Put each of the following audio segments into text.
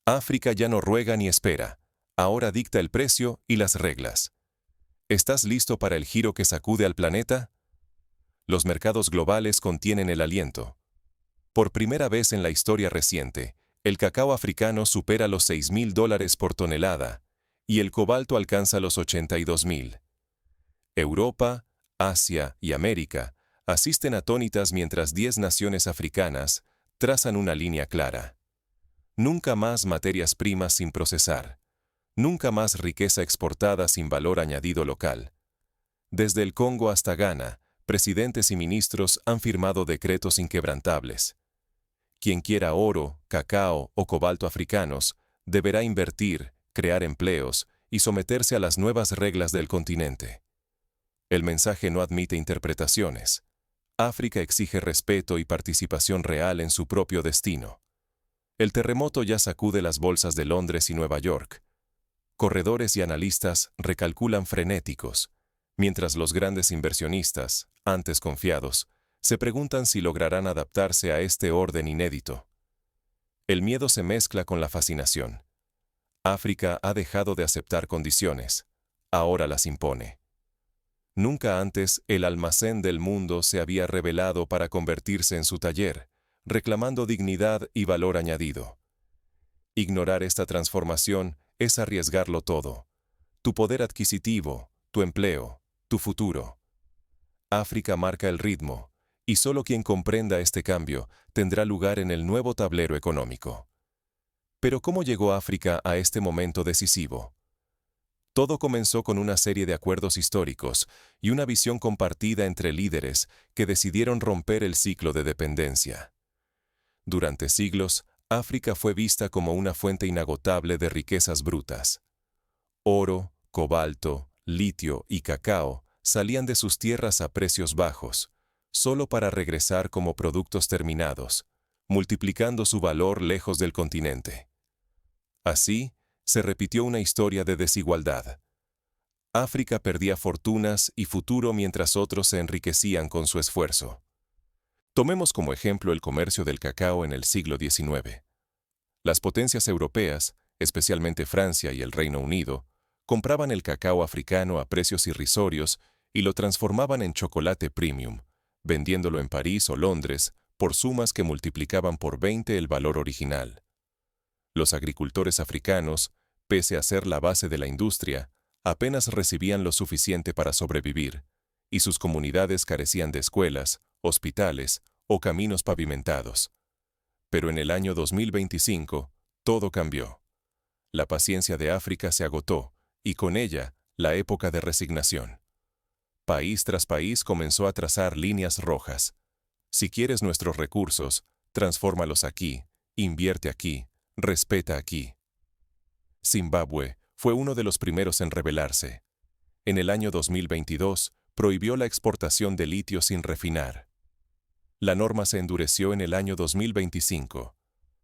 África ya no ruega ni espera. Ahora dicta el precio y las reglas. ¿Estás listo para el giro que sacude al planeta? Los mercados globales contienen el aliento. Por primera vez en la historia reciente, el cacao africano supera los $6.000 por tonelada y el cobalto alcanza los 82.000. Europa, Asia y América asisten atónitas mientras 10 naciones africanas trazan una línea clara. Nunca más materias primas sin procesar. Nunca más riqueza exportada sin valor añadido local. Desde el Congo hasta Ghana, presidentes y ministros han firmado decretos inquebrantables. Quien quiera oro, cacao o cobalto africanos deberá invertir, crear empleos y someterse a las nuevas reglas del continente. El mensaje no admite interpretaciones. África exige respeto y participación real en su propio destino. El terremoto ya sacude las bolsas de Londres y Nueva York. Corredores y analistas recalculan frenéticos, mientras los grandes inversionistas, antes confiados, se preguntan si lograrán adaptarse a este orden inédito. El miedo se mezcla con la fascinación. África ha dejado de aceptar condiciones, ahora las impone. Nunca antes el almacén del mundo se había revelado para convertirse en su taller, reclamando dignidad y valor añadido. Ignorar esta transformación es arriesgarlo todo. Tu poder adquisitivo, tu empleo, tu futuro. África marca el ritmo, y solo quien comprenda este cambio tendrá lugar en el nuevo tablero económico. Pero ¿cómo llegó África a este momento decisivo? Todo comenzó con una serie de acuerdos históricos y una visión compartida entre líderes que decidieron romper el ciclo de dependencia. Durante siglos, África fue vista como una fuente inagotable de riquezas brutas. Oro, cobalto, litio y cacao salían de sus tierras a precios bajos, solo para regresar como productos terminados, multiplicando su valor lejos del continente. Así, se repitió una historia de desigualdad. África perdía fortunas y futuro mientras otros se enriquecían con su esfuerzo. Tomemos como ejemplo el comercio del cacao en el siglo XIX. Las potencias europeas, especialmente Francia y el Reino Unido, compraban el cacao africano a precios irrisorios y lo transformaban en chocolate premium, vendiéndolo en París o Londres por sumas que multiplicaban por 20 el valor original. Los agricultores africanos, pese a ser la base de la industria, apenas recibían lo suficiente para sobrevivir, y sus comunidades carecían de escuelas, hospitales o caminos pavimentados. Pero en el año 2025, todo cambió. La paciencia de África se agotó, y con ella, la época de resignación. País tras país comenzó a trazar líneas rojas. Si quieres nuestros recursos, transfórmalos aquí, invierte aquí, respeta aquí. Zimbabue fue uno de los primeros en rebelarse. En el año 2022, prohibió la exportación de litio sin refinar. La norma se endureció en el año 2025.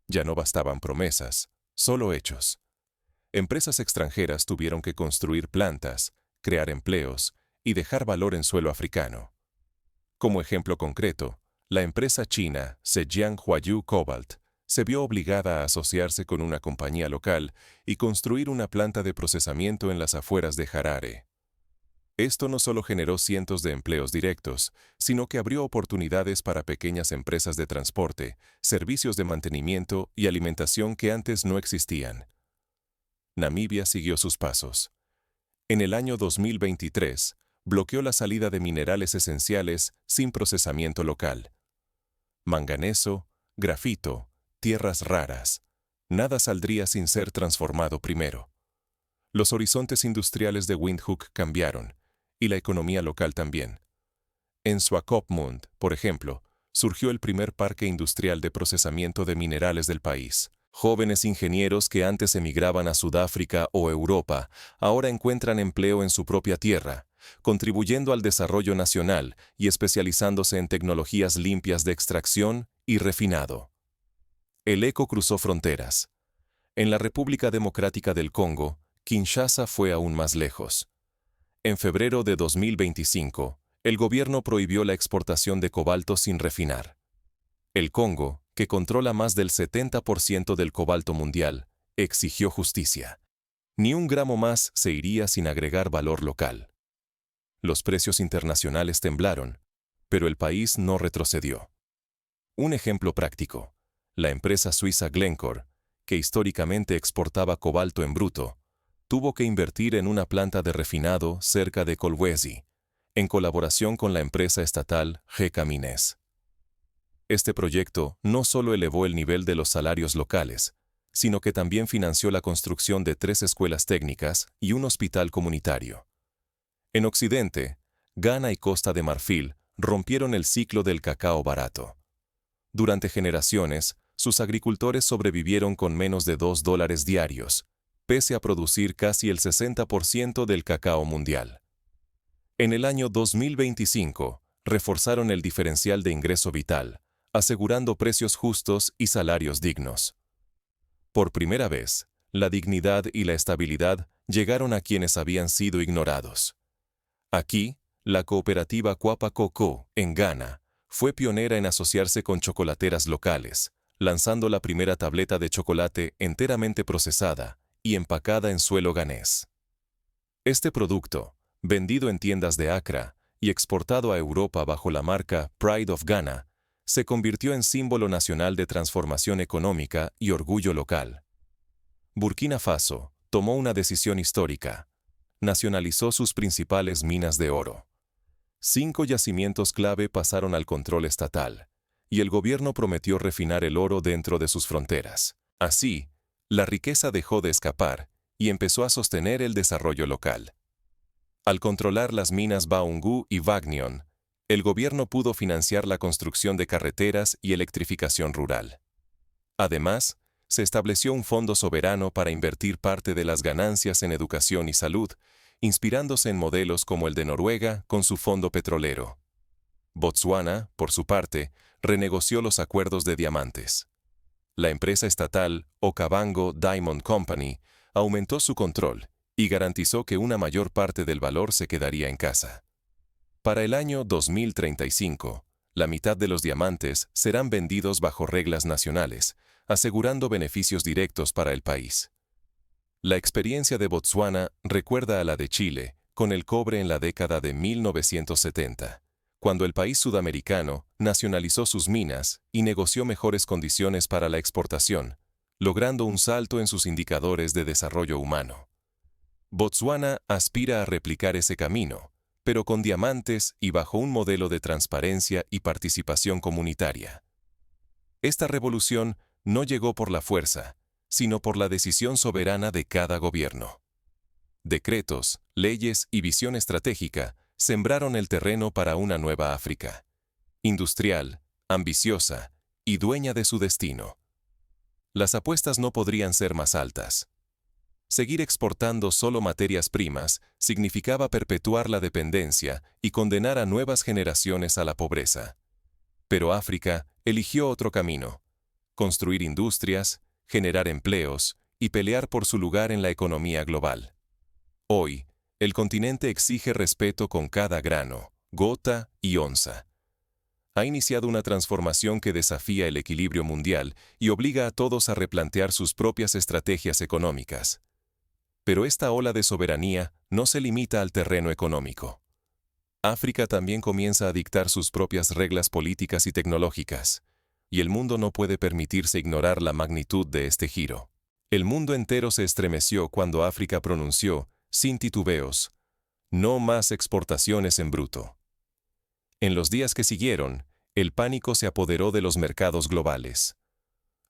Ya no bastaban promesas, solo hechos. Empresas extranjeras tuvieron que construir plantas, crear empleos y dejar valor en suelo africano. Como ejemplo concreto, la empresa china Zhejiang Huayu Cobalt se vio obligada a asociarse con una compañía local y construir una planta de procesamiento en las afueras de Harare. Esto no solo generó cientos de empleos directos, sino que abrió oportunidades para pequeñas empresas de transporte, servicios de mantenimiento y alimentación que antes no existían. Namibia siguió sus pasos. En el año 2023, bloqueó la salida de minerales esenciales sin procesamiento local. Manganeso, grafito, tierras raras. Nada saldría sin ser transformado primero. Los horizontes industriales de Windhoek cambiaron, y la economía local también. En Swakopmund, por ejemplo, surgió el primer parque industrial de procesamiento de minerales del país. Jóvenes ingenieros que antes emigraban a Sudáfrica o Europa, ahora encuentran empleo en su propia tierra, contribuyendo al desarrollo nacional y especializándose en tecnologías limpias de extracción y refinado. El eco cruzó fronteras. En la República Democrática del Congo, Kinshasa fue aún más lejos. En febrero de 2025, el gobierno prohibió la exportación de cobalto sin refinar. El Congo, que controla más del 70% del cobalto mundial, exigió justicia. Ni un gramo más se iría sin agregar valor local. Los precios internacionales temblaron, pero el país no retrocedió. Un ejemplo práctico: la empresa suiza Glencore, que históricamente exportaba cobalto en bruto, tuvo que invertir en una planta de refinado cerca de Kolwezi, en colaboración con la empresa estatal GK Mines. Este proyecto no solo elevó el nivel de los salarios locales, sino que también financió la construcción de 3 escuelas técnicas y un hospital comunitario. En Occidente, Ghana y Costa de Marfil rompieron el ciclo del cacao barato. Durante generaciones, sus agricultores sobrevivieron con menos de $2 diarios, pese a producir casi el 60% del cacao mundial. En el año 2025, reforzaron el diferencial de ingreso vital, asegurando precios justos y salarios dignos. Por primera vez, la dignidad y la estabilidad llegaron a quienes habían sido ignorados. Aquí, la cooperativa Kwapa Cocoa, en Ghana, fue pionera en asociarse con chocolateras locales, lanzando la primera tableta de chocolate enteramente procesada y empacada en suelo ghanés. Este producto, vendido en tiendas de Accra y exportado a Europa bajo la marca Pride of Ghana, se convirtió en símbolo nacional de transformación económica y orgullo local. Burkina Faso tomó una decisión histórica: nacionalizó sus principales minas de oro. 5 yacimientos clave pasaron al control estatal, y el gobierno prometió refinar el oro dentro de sus fronteras. Así, la riqueza dejó de escapar y empezó a sostener el desarrollo local. Al controlar las minas Baungu y Wagnion, el gobierno pudo financiar la construcción de carreteras y electrificación rural. Además, se estableció un fondo soberano para invertir parte de las ganancias en educación y salud, inspirándose en modelos como el de Noruega con su fondo petrolero. Botsuana, por su parte, renegoció los acuerdos de diamantes. La empresa estatal Okavango Diamond Company aumentó su control y garantizó que una mayor parte del valor se quedaría en casa. Para el año 2035, la mitad de los diamantes serán vendidos bajo reglas nacionales, asegurando beneficios directos para el país. La experiencia de Botsuana recuerda a la de Chile, con el cobre en la década de 1970, cuando el país sudamericano nacionalizó sus minas y negoció mejores condiciones para la exportación, logrando un salto en sus indicadores de desarrollo humano. Botsuana aspira a replicar ese camino, pero con diamantes y bajo un modelo de transparencia y participación comunitaria. Esta revolución no llegó por la fuerza, sino por la decisión soberana de cada gobierno. Decretos, leyes y visión estratégica sembraron el terreno para una nueva África, industrial, ambiciosa y dueña de su destino. Las apuestas no podrían ser más altas. Seguir exportando solo materias primas significaba perpetuar la dependencia y condenar a nuevas generaciones a la pobreza. Pero África eligió otro camino: construir industrias, generar empleos y pelear por su lugar en la economía global. Hoy, el continente exige respeto con cada grano, gota y onza. Ha iniciado una transformación que desafía el equilibrio mundial y obliga a todos a replantear sus propias estrategias económicas. Pero esta ola de soberanía no se limita al terreno económico. África también comienza a dictar sus propias reglas políticas y tecnológicas, y el mundo no puede permitirse ignorar la magnitud de este giro. El mundo entero se estremeció cuando África pronunció, sin titubeos, no más exportaciones en bruto. En los días que siguieron, el pánico se apoderó de los mercados globales.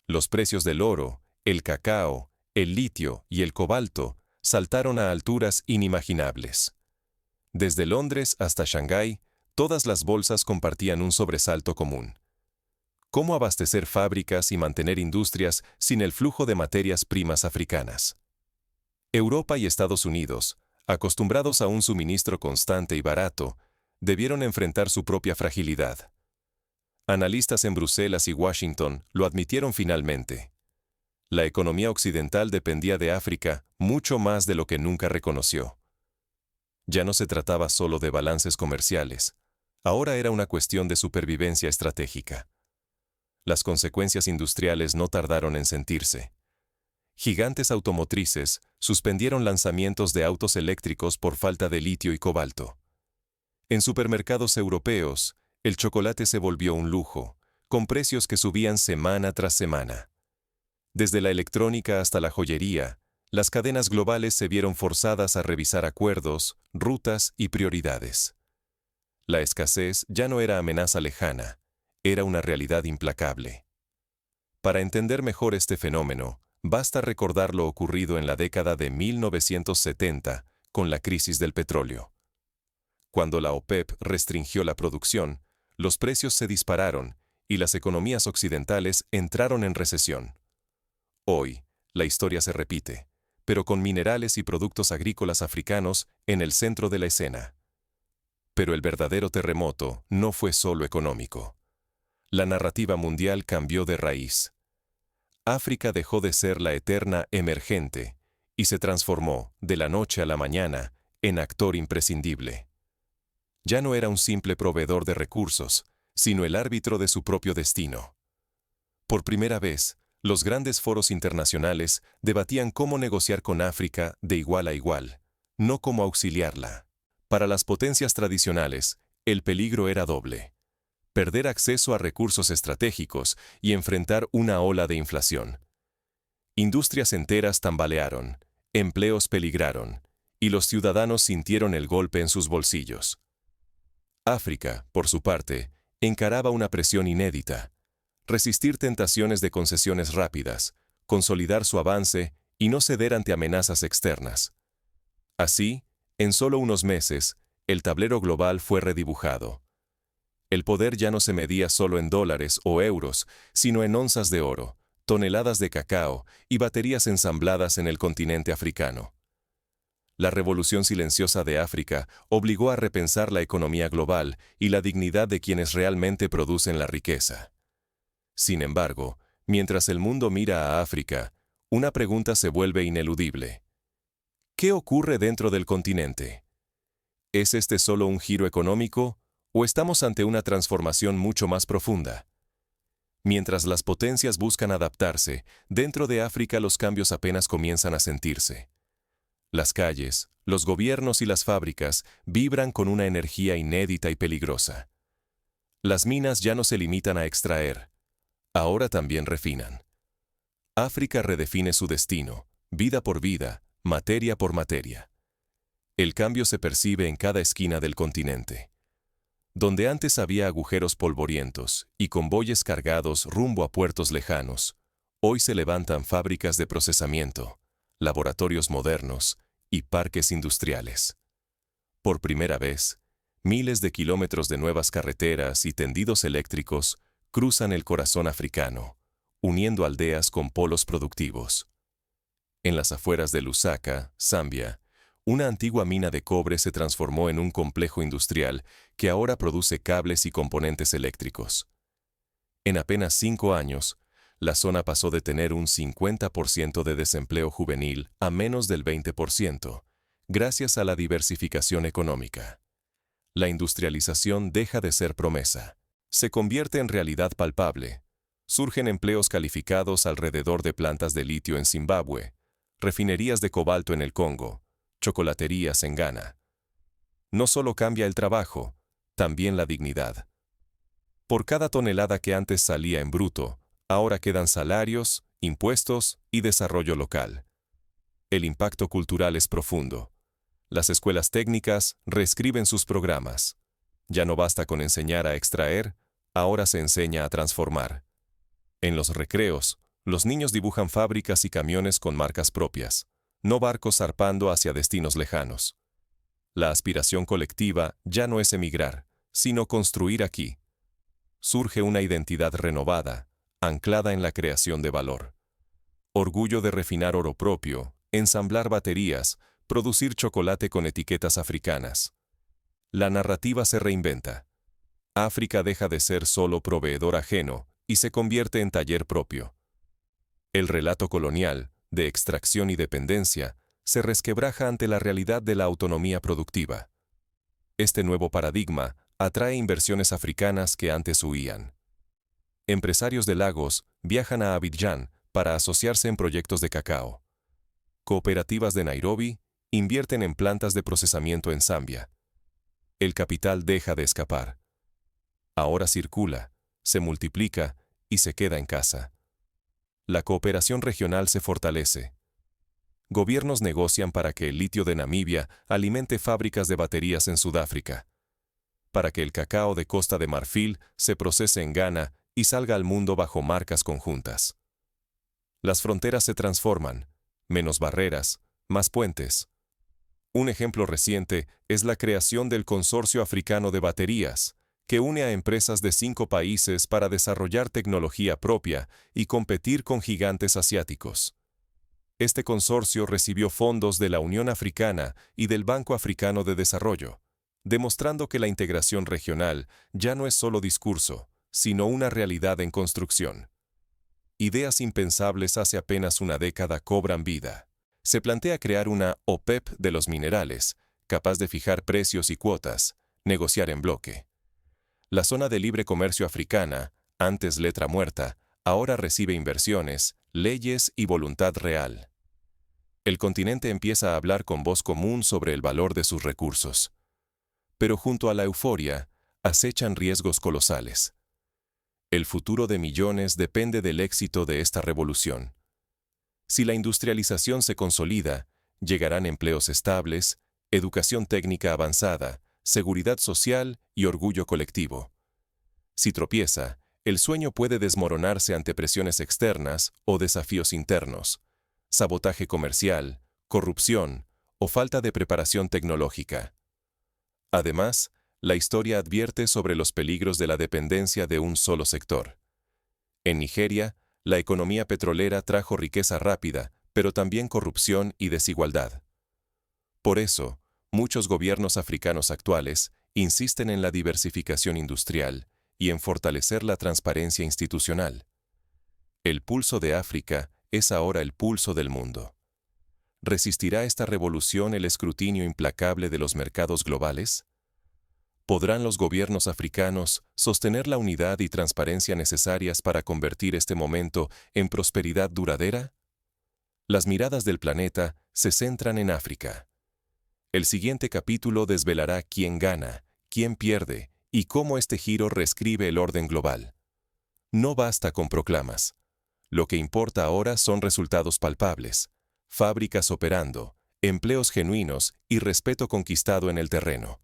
Los precios del oro, el cacao, el litio y el cobalto saltaron a alturas inimaginables. Desde Londres hasta Shanghái, todas las bolsas compartían un sobresalto común. ¿Cómo abastecer fábricas y mantener industrias sin el flujo de materias primas africanas? Europa y Estados Unidos, acostumbrados a un suministro constante y barato, debieron enfrentar su propia fragilidad. Analistas en Bruselas y Washington lo admitieron finalmente. La economía occidental dependía de África mucho más de lo que nunca reconoció. Ya no se trataba solo de balances comerciales, ahora era una cuestión de supervivencia estratégica. Las consecuencias industriales no tardaron en sentirse. Gigantes automotrices suspendieron lanzamientos de autos eléctricos por falta de litio y cobalto. En supermercados europeos, el chocolate se volvió un lujo, con precios que subían semana tras semana. Desde la electrónica hasta la joyería, las cadenas globales se vieron forzadas a revisar acuerdos, rutas y prioridades. La escasez ya no era amenaza lejana, era una realidad implacable. Para entender mejor este fenómeno, basta recordar lo ocurrido en la década de 1970 con la crisis del petróleo. Cuando la OPEP restringió la producción, los precios se dispararon y las economías occidentales entraron en recesión. Hoy, la historia se repite, pero con minerales y productos agrícolas africanos en el centro de la escena. Pero el verdadero terremoto no fue solo económico. La narrativa mundial cambió de raíz. África dejó de ser la eterna emergente y se transformó, de la noche a la mañana, en actor imprescindible. Ya no era un simple proveedor de recursos, sino el árbitro de su propio destino. Por primera vez, los grandes foros internacionales debatían cómo negociar con África de igual a igual, no cómo auxiliarla. Para las potencias tradicionales, el peligro era doble: perder acceso a recursos estratégicos y enfrentar una ola de inflación. Industrias enteras tambalearon, empleos peligraron, y los ciudadanos sintieron el golpe en sus bolsillos. África, por su parte, encaraba una presión inédita: resistir tentaciones de concesiones rápidas, consolidar su avance y no ceder ante amenazas externas. Así, en solo unos meses, el tablero global fue redibujado. El poder ya no se medía solo en dólares o euros, sino en onzas de oro, toneladas de cacao y baterías ensambladas en el continente africano. La revolución silenciosa de África obligó a repensar la economía global y la dignidad de quienes realmente producen la riqueza. Sin embargo, mientras el mundo mira a África, una pregunta se vuelve ineludible. ¿Qué ocurre dentro del continente? ¿Es este solo un giro económico o estamos ante una transformación mucho más profunda? Mientras las potencias buscan adaptarse, dentro de África los cambios apenas comienzan a sentirse. Las calles, los gobiernos y las fábricas vibran con una energía inédita y peligrosa. Las minas ya no se limitan a extraer, ahora también refinan. África redefine su destino, vida por vida, materia por materia. El cambio se percibe en cada esquina del continente. Donde antes había agujeros polvorientos y convoyes cargados rumbo a puertos lejanos, hoy se levantan fábricas de procesamiento, laboratorios modernos y parques industriales. Por primera vez, miles de kilómetros de nuevas carreteras y tendidos eléctricos cruzan el corazón africano, uniendo aldeas con polos productivos. En las afueras de Lusaka, Zambia, una antigua mina de cobre se transformó en un complejo industrial que ahora produce cables y componentes eléctricos. En apenas 5 años, la zona pasó de tener un 50% de desempleo juvenil a menos del 20%, gracias a la diversificación económica. La industrialización deja de ser promesa. Se convierte en realidad palpable. Surgen empleos calificados alrededor de plantas de litio en Zimbabue, refinerías de cobalto en el Congo, chocolaterías en Ghana. No solo cambia el trabajo, también la dignidad. Por cada tonelada que antes salía en bruto, ahora quedan salarios, impuestos y desarrollo local. El impacto cultural es profundo. Las escuelas técnicas reescriben sus programas. Ya no basta con enseñar a extraer, ahora se enseña a transformar. En los recreos, los niños dibujan fábricas y camiones con marcas propias, no barcos zarpando hacia destinos lejanos. La aspiración colectiva ya no es emigrar, sino construir aquí. Surge una identidad renovada, anclada en la creación de valor. Orgullo de refinar oro propio, ensamblar baterías, producir chocolate con etiquetas africanas. La narrativa se reinventa. África deja de ser solo proveedor ajeno y se convierte en taller propio. El relato colonial, de extracción y dependencia, se resquebraja ante la realidad de la autonomía productiva. Este nuevo paradigma atrae inversiones africanas que antes huían. Empresarios de Lagos viajan a Abidjan para asociarse en proyectos de cacao. Cooperativas de Nairobi invierten en plantas de procesamiento en Zambia. El capital deja de escapar. Ahora circula, se multiplica y se queda en casa. La cooperación regional se fortalece. Gobiernos negocian para que el litio de Namibia alimente fábricas de baterías en Sudáfrica, para que el cacao de Costa de Marfil se procese en Ghana y salga al mundo bajo marcas conjuntas. Las fronteras se transforman, menos barreras, más puentes. Un ejemplo reciente es la creación del Consorcio Africano de Baterías, que une a empresas de 5 países para desarrollar tecnología propia y competir con gigantes asiáticos. Este consorcio recibió fondos de la Unión Africana y del Banco Africano de Desarrollo, demostrando que la integración regional ya no es solo discurso, sino una realidad en construcción. Ideas impensables hace apenas una década cobran vida. Se plantea crear una OPEP de los minerales, capaz de fijar precios y cuotas, negociar en bloque. La zona de libre comercio africana, antes letra muerta, ahora recibe inversiones, leyes y voluntad real. El continente empieza a hablar con voz común sobre el valor de sus recursos. Pero junto a la euforia, acechan riesgos colosales. El futuro de millones depende del éxito de esta revolución. Si la industrialización se consolida, llegarán empleos estables, educación técnica avanzada, seguridad social y orgullo colectivo. Si tropieza, el sueño puede desmoronarse ante presiones externas o desafíos internos, sabotaje comercial, corrupción o falta de preparación tecnológica. Además, la historia advierte sobre los peligros de la dependencia de un solo sector. En Nigeria, la economía petrolera trajo riqueza rápida, pero también corrupción y desigualdad. Por eso, muchos gobiernos africanos actuales insisten en la diversificación industrial y en fortalecer la transparencia institucional. El pulso de África es ahora el pulso del mundo. ¿Resistirá esta revolución el escrutinio implacable de los mercados globales? ¿Podrán los gobiernos africanos sostener la unidad y transparencia necesarias para convertir este momento en prosperidad duradera? Las miradas del planeta se centran en África. El siguiente capítulo desvelará quién gana, quién pierde y cómo este giro reescribe el orden global. No basta con proclamas. Lo que importa ahora son resultados palpables, fábricas operando, empleos genuinos y respeto conquistado en el terreno.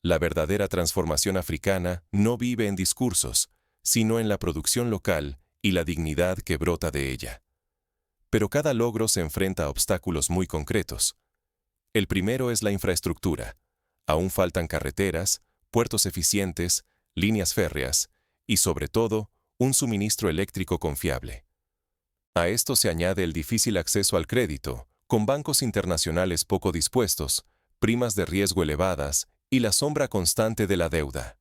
La verdadera transformación africana no vive en discursos, sino en la producción local y la dignidad que brota de ella. Pero cada logro se enfrenta a obstáculos muy concretos. El primero es la infraestructura. Aún faltan carreteras, puertos eficientes, líneas férreas y, sobre todo, un suministro eléctrico confiable. A esto se añade el difícil acceso al crédito, con bancos internacionales poco dispuestos, primas de riesgo elevadas y la sombra constante de la deuda.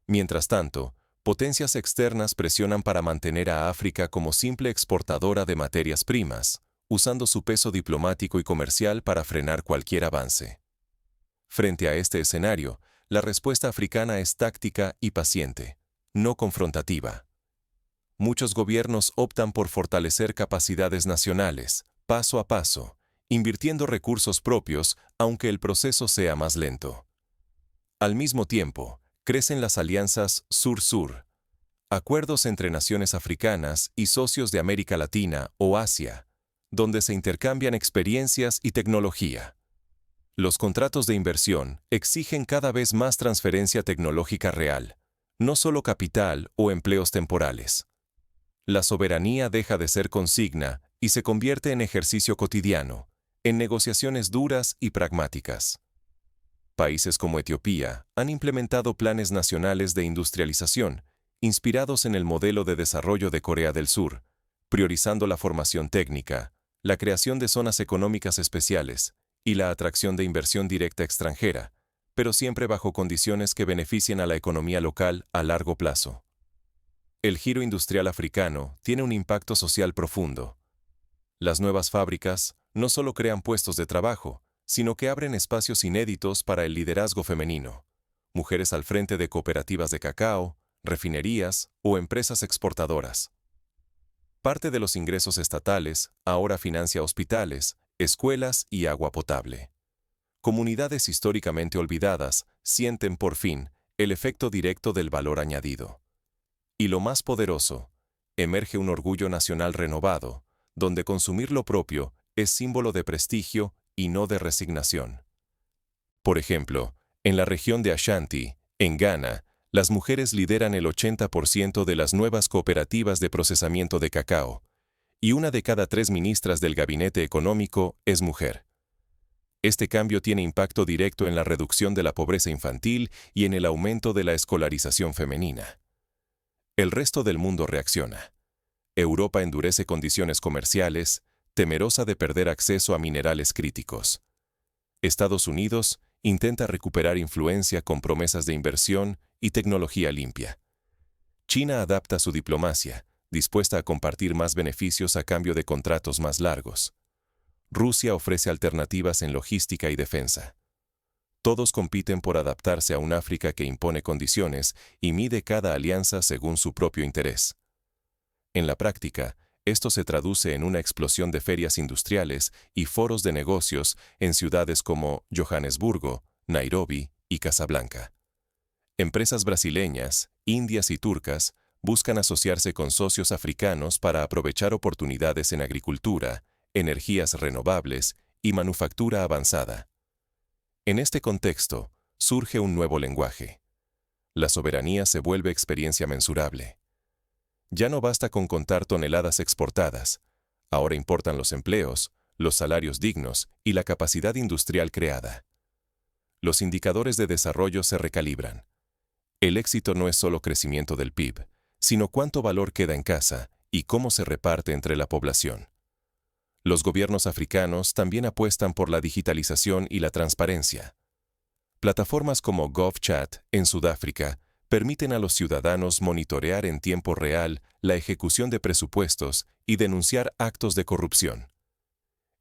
Mientras tanto, potencias externas presionan para mantener a África como simple exportadora de materias primas, usando su peso diplomático y comercial para frenar cualquier avance. Frente a este escenario, la respuesta africana es táctica y paciente, no confrontativa. Muchos gobiernos optan por fortalecer capacidades nacionales, paso a paso, invirtiendo recursos propios, aunque el proceso sea más lento. Al mismo tiempo, crecen las alianzas Sur-Sur, acuerdos entre naciones africanas y socios de América Latina o Asia, donde se intercambian experiencias y tecnología. Los contratos de inversión exigen cada vez más transferencia tecnológica real, no solo capital o empleos temporales. La soberanía deja de ser consigna y se convierte en ejercicio cotidiano, en negociaciones duras y pragmáticas. Países como Etiopía han implementado planes nacionales de industrialización, inspirados en el modelo de desarrollo de Corea del Sur, priorizando la formación técnica, la creación de zonas económicas especiales y la atracción de inversión directa extranjera, pero siempre bajo condiciones que beneficien a la economía local a largo plazo. El giro industrial africano tiene un impacto social profundo. Las nuevas fábricas no solo crean puestos de trabajo, sino que abren espacios inéditos para el liderazgo femenino, mujeres al frente de cooperativas de cacao, refinerías o empresas exportadoras. Parte de los ingresos estatales ahora financia hospitales, escuelas y agua potable. Comunidades históricamente olvidadas sienten por fin el efecto directo del valor añadido. Y lo más poderoso, emerge un orgullo nacional renovado, donde consumir lo propio es símbolo de prestigio y no de resignación. Por ejemplo, en la región de Ashanti, en Ghana, las mujeres lideran el 80% de las nuevas cooperativas de procesamiento de cacao, y una de cada 3 ministras del gabinete económico es mujer. Este cambio tiene impacto directo en la reducción de la pobreza infantil y en el aumento de la escolarización femenina. El resto del mundo reacciona. Europa endurece condiciones comerciales, temerosa de perder acceso a minerales críticos. Estados Unidos intenta recuperar influencia con promesas de inversión y tecnología limpia. China adapta su diplomacia, dispuesta a compartir más beneficios a cambio de contratos más largos. Rusia ofrece alternativas en logística y defensa. Todos compiten por adaptarse a un África que impone condiciones y mide cada alianza según su propio interés. En la práctica, esto se traduce en una explosión de ferias industriales y foros de negocios en ciudades como Johannesburgo, Nairobi y Casablanca. Empresas brasileñas, indias y turcas buscan asociarse con socios africanos para aprovechar oportunidades en agricultura, energías renovables y manufactura avanzada. En este contexto, surge un nuevo lenguaje. La soberanía se vuelve experiencia mensurable. Ya no basta con contar toneladas exportadas, ahora importan los empleos, los salarios dignos y la capacidad industrial creada. Los indicadores de desarrollo se recalibran. El éxito no es solo crecimiento del PIB, sino cuánto valor queda en casa y cómo se reparte entre la población. Los gobiernos africanos también apuestan por la digitalización y la transparencia. Plataformas como GovChat en Sudáfrica permiten a los ciudadanos monitorear en tiempo real la ejecución de presupuestos y denunciar actos de corrupción.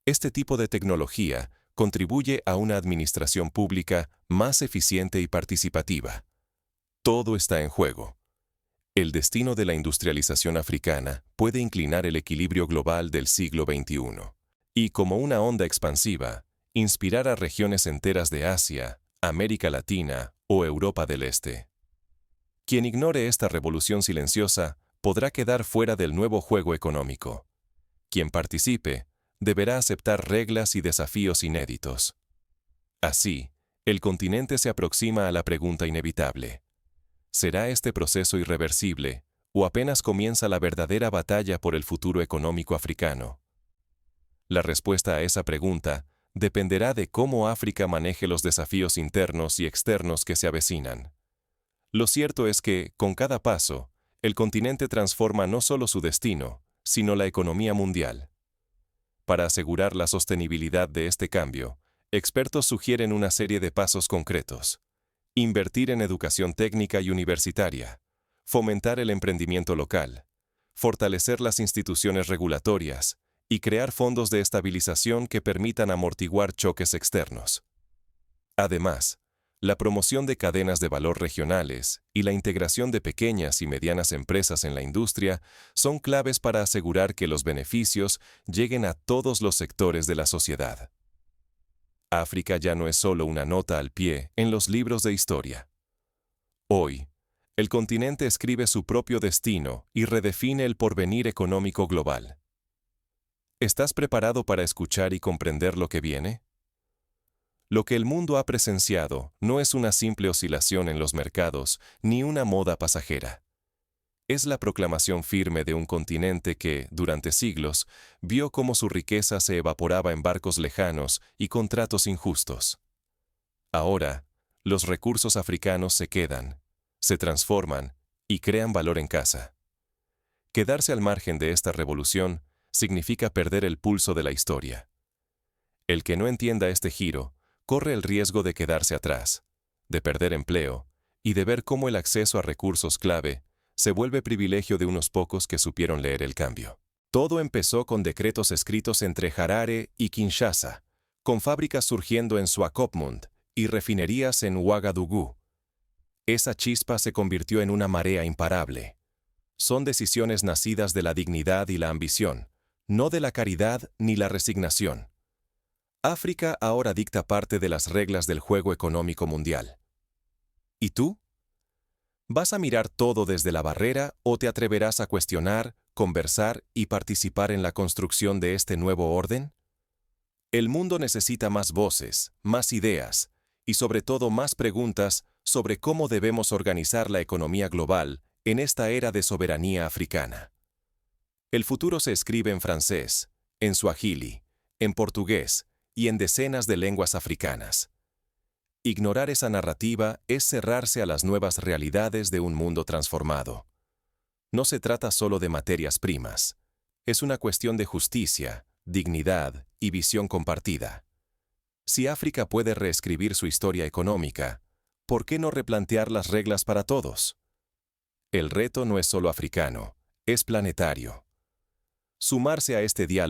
Este tipo de tecnología contribuye a una administración pública más eficiente y participativa. Todo está en juego. El destino de la industrialización africana puede inclinar el equilibrio global del siglo XXI y, como una onda expansiva, inspirar a regiones enteras de Asia, América Latina o Europa del Este. Quien ignore esta revolución silenciosa podrá quedar fuera del nuevo juego económico. Quien participe deberá aceptar reglas y desafíos inéditos. Así, el continente se aproxima a la pregunta inevitable. ¿Será este proceso irreversible o apenas comienza la verdadera batalla por el futuro económico africano? La respuesta a esa pregunta dependerá de cómo África maneje los desafíos internos y externos que se avecinan. Lo cierto es que, con cada paso, el continente transforma no solo su destino, sino la economía mundial. Para asegurar la sostenibilidad de este cambio, expertos sugieren una serie de pasos concretos. Invertir en educación técnica y universitaria, fomentar el emprendimiento local, fortalecer las instituciones regulatorias y crear fondos de estabilización que permitan amortiguar choques externos. Además, la promoción de cadenas de valor regionales y la integración de pequeñas y medianas empresas en la industria son claves para asegurar que los beneficios lleguen a todos los sectores de la sociedad. África ya no es solo una nota al pie en los libros de historia. Hoy, el continente escribe su propio destino y redefine el porvenir económico global. ¿Estás preparado para escuchar y comprender lo que viene? Lo que el mundo ha presenciado no es una simple oscilación en los mercados ni una moda pasajera. Es la proclamación firme de un continente que, durante siglos, vio cómo su riqueza se evaporaba en barcos lejanos y contratos injustos. Ahora, los recursos africanos se quedan, se transforman y crean valor en casa. Quedarse al margen de esta revolución significa perder el pulso de la historia. El que no entienda este giro corre el riesgo de quedarse atrás, de perder empleo y de ver cómo el acceso a recursos clave se vuelve privilegio de unos pocos que supieron leer el cambio. Todo empezó con decretos escritos entre Harare y Kinshasa, con fábricas surgiendo en Swakopmund y refinerías en Ouagadougou. Esa chispa se convirtió en una marea imparable. Son decisiones nacidas de la dignidad y la ambición, no de la caridad ni la resignación. África ahora dicta parte de las reglas del juego económico mundial. ¿Y tú? ¿Vas a mirar todo desde la barrera o te atreverás a cuestionar, conversar y participar en la construcción de este nuevo orden? El mundo necesita más voces, más ideas y sobre todo más preguntas sobre cómo debemos organizar la economía global en esta era de soberanía africana. El futuro se escribe en francés, en suajili, en portugués y en decenas de lenguas africanas. Ignorar esa narrativa es cerrarse a las nuevas realidades de un mundo transformado. No se trata solo de materias primas. Es una cuestión de justicia, dignidad y visión compartida. Si África puede reescribir su historia económica, ¿por qué no replantear las reglas para todos? El reto no es solo africano, es planetario. Sumarse a este diálogo